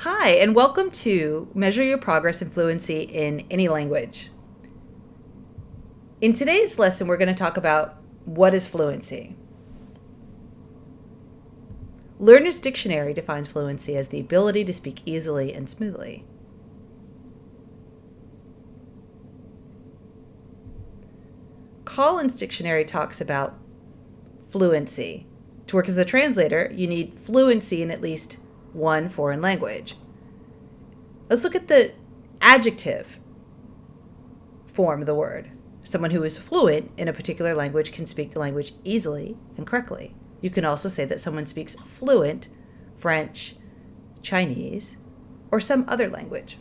Hi, and welcome to Measure Your Progress in Fluency in Any Language. In today's lesson, we're going to talk about what is fluency. Learner's Dictionary defines fluency as the ability to speak easily and smoothly. Collins Dictionary talks about fluency. To work as a translator, you need fluency in at least one foreign language. Let's look at the adjective form of the word. Someone who is fluent in a particular language can speak the language easily and correctly. You can also say that someone speaks fluent French, Chinese, or some other language.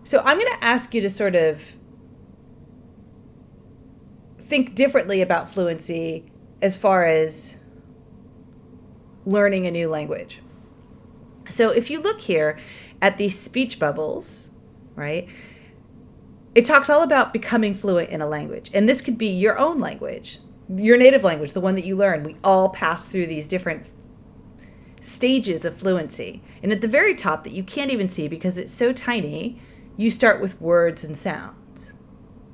So I'm going to ask you to sort of think differently about fluency as far as learning a new language. So if you look here at these speech bubbles, right, it talks all about becoming fluent in a language. And this could be your own language, your native language, the one that you learn. We all pass through these different stages of fluency. And at the very top that you can't even see because it's so tiny, you start with words and sounds.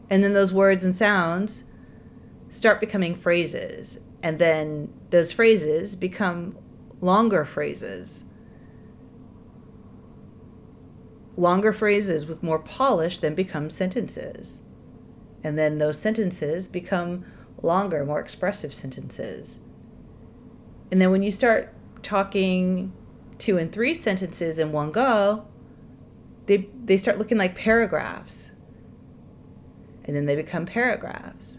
And then those words and sounds start becoming phrases. And then those phrases become longer phrases. Longer phrases with more polish then become sentences. And then those sentences become longer, more expressive sentences. And then when you start talking 2 and 3 sentences in one go, they start looking like paragraphs. And then they become paragraphs.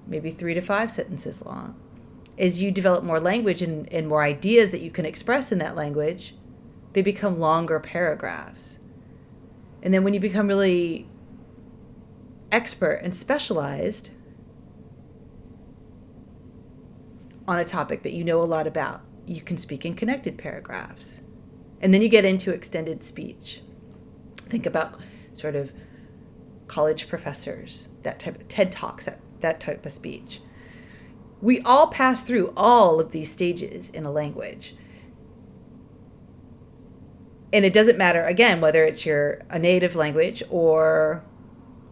Maybe 3 to 5 sentences long. As you develop more language and more ideas that you can express in that language, they become longer paragraphs. And then when you become really expert and specialized on a topic that you know a lot about, you can speak in connected paragraphs. And then you get into extended speech. Think about sort of college professors, that type of TED Talks, that type of speech. We all pass through all of these stages in a language. And it doesn't matter, again, whether it's a native language or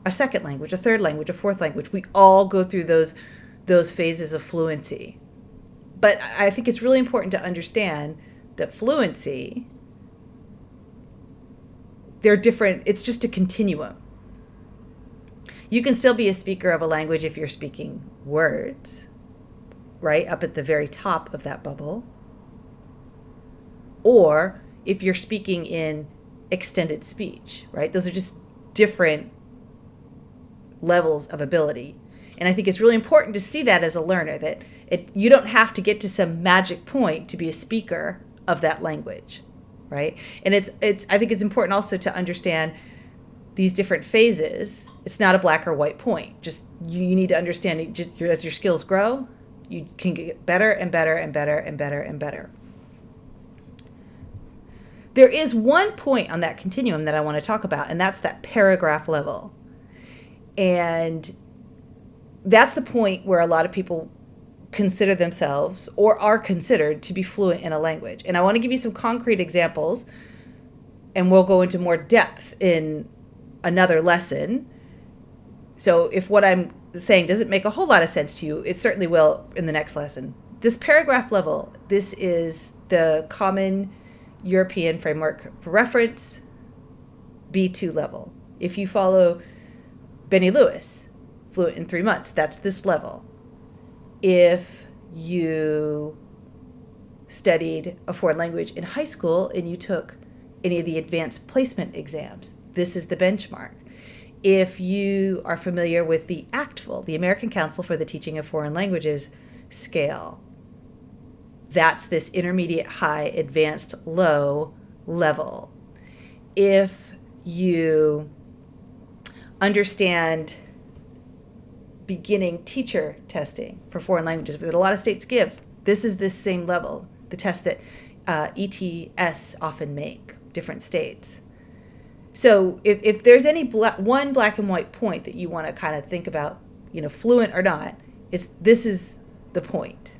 a second language, a third language, a fourth language. We all go through those phases of fluency. But I think it's really important to understand that fluency, they're different. It's just a continuum. You can still be a speaker of a language if you're speaking words, right, up at the very top of that bubble. Or if you're speaking in extended speech, right? Those are just different levels of ability. And I think it's really important to see that as a learner, that you don't have to get to some magic point to be a speaker of that language, right? And I think it's important also to understand these different phases. It's not a black or white point. Just you need to understand, as your skills grow, you can get better and better and better and better and better. There is one point on that continuum that I want to talk about, and that's that paragraph level. And that's the point where a lot of people consider themselves or are considered to be fluent in a language. And I want to give you some concrete examples, and we'll go into more depth in another lesson. So if what I'm saying doesn't make a whole lot of sense to you, it certainly will in the next lesson. This paragraph level, this is the Common European Framework for Reference, B2 level. If you follow Benny Lewis, Fluent in 3 Months, that's this level. If you studied a foreign language in high school and you took any of the advanced placement exams, this is the benchmark. If you are familiar with the ACTFL, the American Council for the Teaching of Foreign Languages scale, that's this intermediate, high, advanced, low level. If you understand beginning teacher testing for foreign languages that a lot of states give, this is this same level, the test that ETS often make, different states. So if there's any one black and white point that you want to kind of think about, fluent or not, This is the point.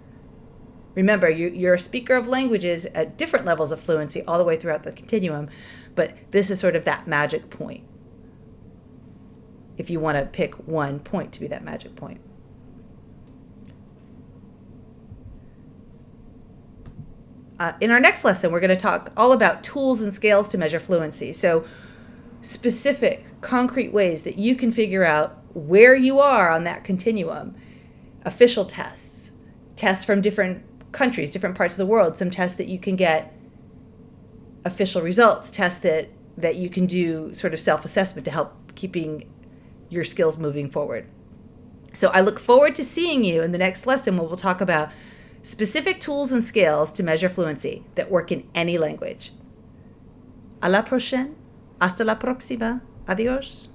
Remember, you're a speaker of languages at different levels of fluency all the way throughout the continuum, but this is sort of that magic point, if you want to pick one point to be that magic point. In our next lesson, we're going to talk all about tools and scales to measure fluency. So specific, concrete ways that you can figure out where you are on that continuum. Official tests, tests from different countries, different parts of the world, some tests that you can get official results, tests that you can do sort of self-assessment to help keeping your skills moving forward. So I look forward to seeing you in the next lesson where we'll talk about specific tools and scales to measure fluency that work in any language. A la prochaine. Hasta la próxima. Adiós.